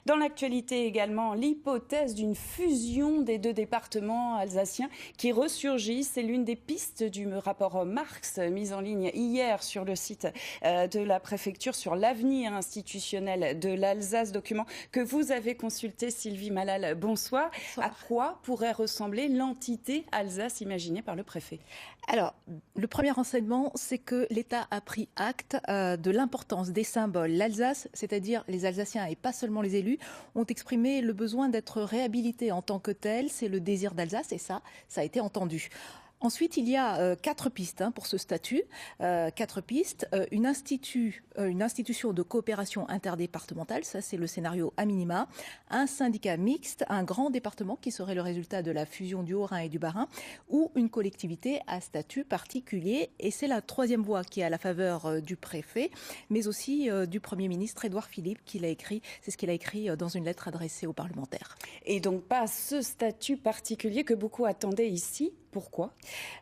Dans l'actualité également, l'hypothèse d'une fusion des deux départements alsaciens qui ressurgit. C'est l'une des pistes du rapport Marx mis en ligne hier sur le site de la préfecture sur l'avenir institutionnel de l'Alsace, document que vous avez consulté, Sylvie Malal. Bonsoir. Bonsoir. À quoi pourrait ressembler l'entité Alsace imaginée par le préfet ? Alors, le premier renseignement, c'est que l'État a pris acte de l'importance des symboles. L'Alsace, c'est-à-dire les Alsaciens et pas seulement les élus, ont exprimé le besoin d'être réhabilités en tant que tels. C'est le désir d'Alsace et ça a été entendu. Ensuite, il y a 4 pistes pour ce statut. 4 pistes. Une institution de coopération interdépartementale, ça c'est le scénario à minima. Un syndicat mixte, un grand département qui serait le résultat de la fusion du Haut-Rhin et du Bas-Rhin, ou une collectivité à statut particulier. Et c'est la troisième voie qui est à la faveur du préfet, mais aussi du Premier ministre Édouard Philippe, c'est ce qu'il a écrit dans une lettre adressée aux parlementaires. Et donc pas ce statut particulier que beaucoup attendaient ici. Pourquoi ?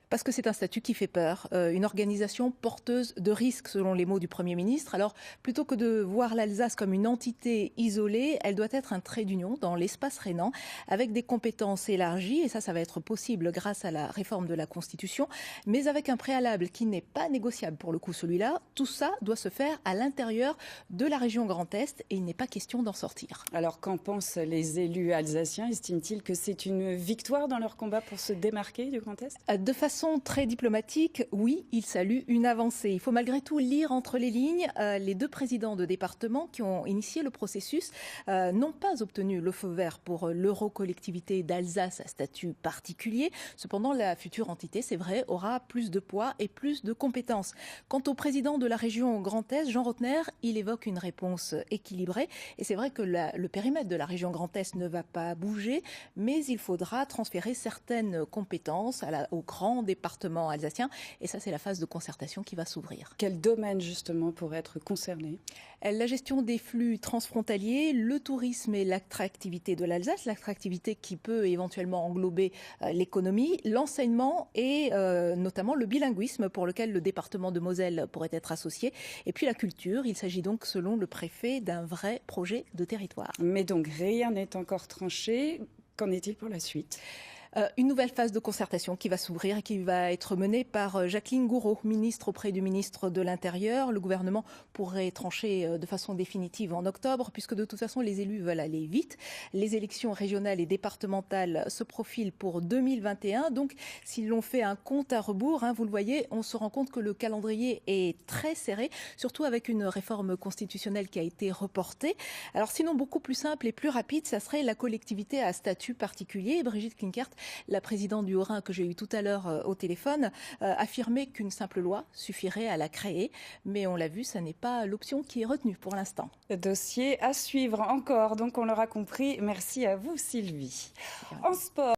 Parce que c'est un statut qui fait peur, une organisation porteuse de risques selon les mots du Premier ministre. Alors plutôt que de voir l'Alsace comme une entité isolée, elle doit être un trait d'union dans l'espace rhénan avec des compétences élargies et ça va être possible grâce à la réforme de la Constitution, mais avec un préalable qui n'est pas négociable pour le coup celui-là. Tout ça doit se faire à l'intérieur de la région Grand Est et il n'est pas question d'en sortir. Alors qu'en pensent les élus alsaciens ? Estiment-ils que c'est une victoire dans leur combat pour se démarquer du Grand Est ? De façon très diplomatique, oui, il salue une avancée. Il faut malgré tout lire entre les lignes. Les 2 présidents de département qui ont initié le processus n'ont pas obtenu le feu vert pour l'eurocollectivité d'Alsace à statut particulier. Cependant, la future entité, c'est vrai, aura plus de poids et plus de compétences. Quant au président de la région Grand Est, Jean Rotner, il évoque une réponse équilibrée. Et c'est vrai que le périmètre de la région Grand Est ne va pas bouger, mais il faudra transférer certaines compétences au grand département alsacien. Et ça, c'est la phase de concertation qui va s'ouvrir. Quel domaine, justement, pourrait être concerné ? La gestion des flux transfrontaliers, le tourisme et l'attractivité de l'Alsace, l'attractivité qui peut éventuellement englober l'économie, l'enseignement et notamment le bilinguisme pour lequel le département de Moselle pourrait être associé. Et puis la culture, il s'agit donc, selon le préfet, d'un vrai projet de territoire. Mais donc, rien n'est encore tranché. Qu'en est-il pour la suite ? Une nouvelle phase de concertation qui va s'ouvrir et qui va être menée par Jacqueline Gouraud, ministre auprès du ministre de l'Intérieur. Le gouvernement pourrait trancher de façon définitive en octobre, puisque de toute façon les élus veulent aller vite. Les élections régionales et départementales se profilent pour 2021. Donc, s'ils l'ont fait un compte à rebours, vous le voyez, on se rend compte que le calendrier est très serré, surtout avec une réforme constitutionnelle qui a été reportée. Alors sinon, beaucoup plus simple et plus rapide, ça serait la collectivité à statut particulier. Brigitte Klinkert, la présidente du Haut-Rhin que j'ai eue tout à l'heure au téléphone, affirmait qu'une simple loi suffirait à la créer. Mais on l'a vu, ça n'est pas l'option qui est retenue pour l'instant. Dossier à suivre encore, donc on l'aura compris. Merci à vous, Sylvie. En sport.